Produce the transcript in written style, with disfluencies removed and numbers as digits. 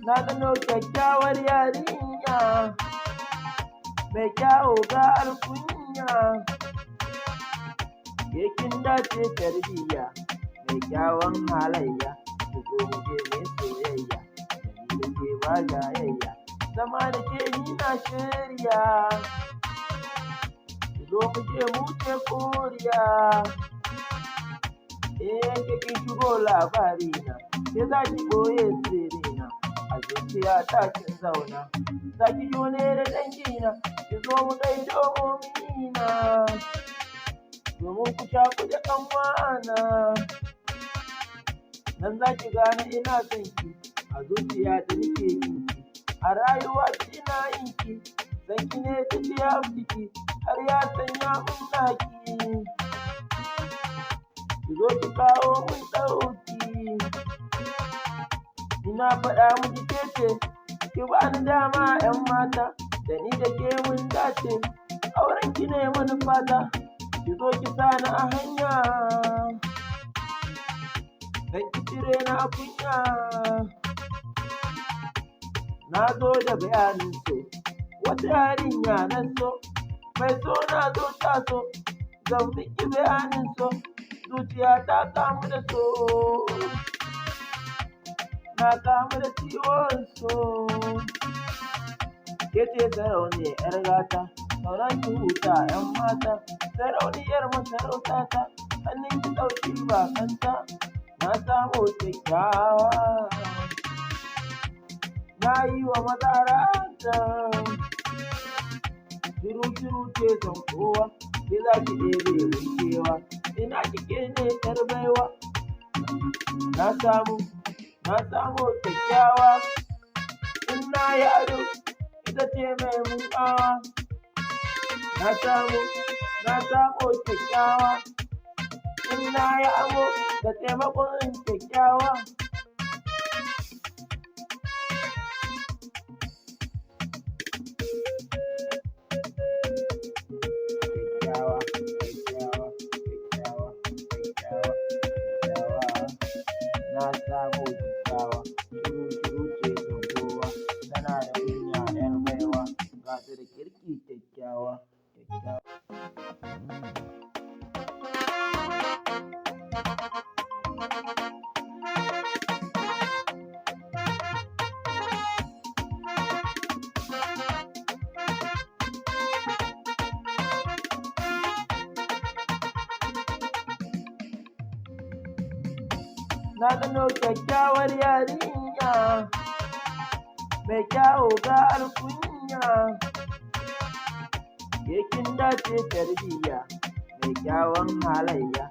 Na gano kyakkyawar yarinya mai kyawu ga alkunya, ke kin dace tarbiyya mai kyawun halayya, ki zo mu je mai soyayya, da ni da ke ba jayayya, zama da ke ni na shirya, ki zo mu je mu wuce Koriya. Ke kin shigo labarina, ke za ki ɓoye sirrina, a zuciya ta kin zauna, za ki jo ne da dangina, ki zo mu gaida momina, domin ku shaku da ƙanwana. Nan za ki gane ina son ki, a zuciya ta nake yin ki, a rayuwa ina yin ki, san ki ne tafiya ciki, har ya sanya mun naki. Ki zo ki kawo mun ɗauki, ina faɗa miki kece, ki bani dama 'yan mata, da ni da ke mun dace, auren ki ne manufata, ki zo ki sani a hanya, dan ki cire ni a kunya. Na zo da bayanin so, wata yarinya na so, mai so na zo ta so, zan miki bayanin so, zuciya ta kamu da so, na kamu da ciwon so. Ke ce sarauniyar 'yar gata, sauran ki huta 'yan mata, sarauniyar masarauta ta, hannun ki ɗauki bakanta, na samu kyakkyawa, na yi wa maza rata, shiru ce son kowa, ke za ki ɗebe mun kewa, ina kike ne 'yar baiwa, na samu kyakkyawa, in na yi ado ita ce mai mun ƙawa, na samu kyakkyawa, in na yi amo da taimakon kyakkyawa. Na samu kyakkyawa, shiru ce son kowa, tana da kunya 'yar baiwa, ga ta da kirki kyakkyawa. Na gano kyakkyawar yarinya mai kyawu ga alkunya, ke kin dace tarbiyya mai kyawun halayya,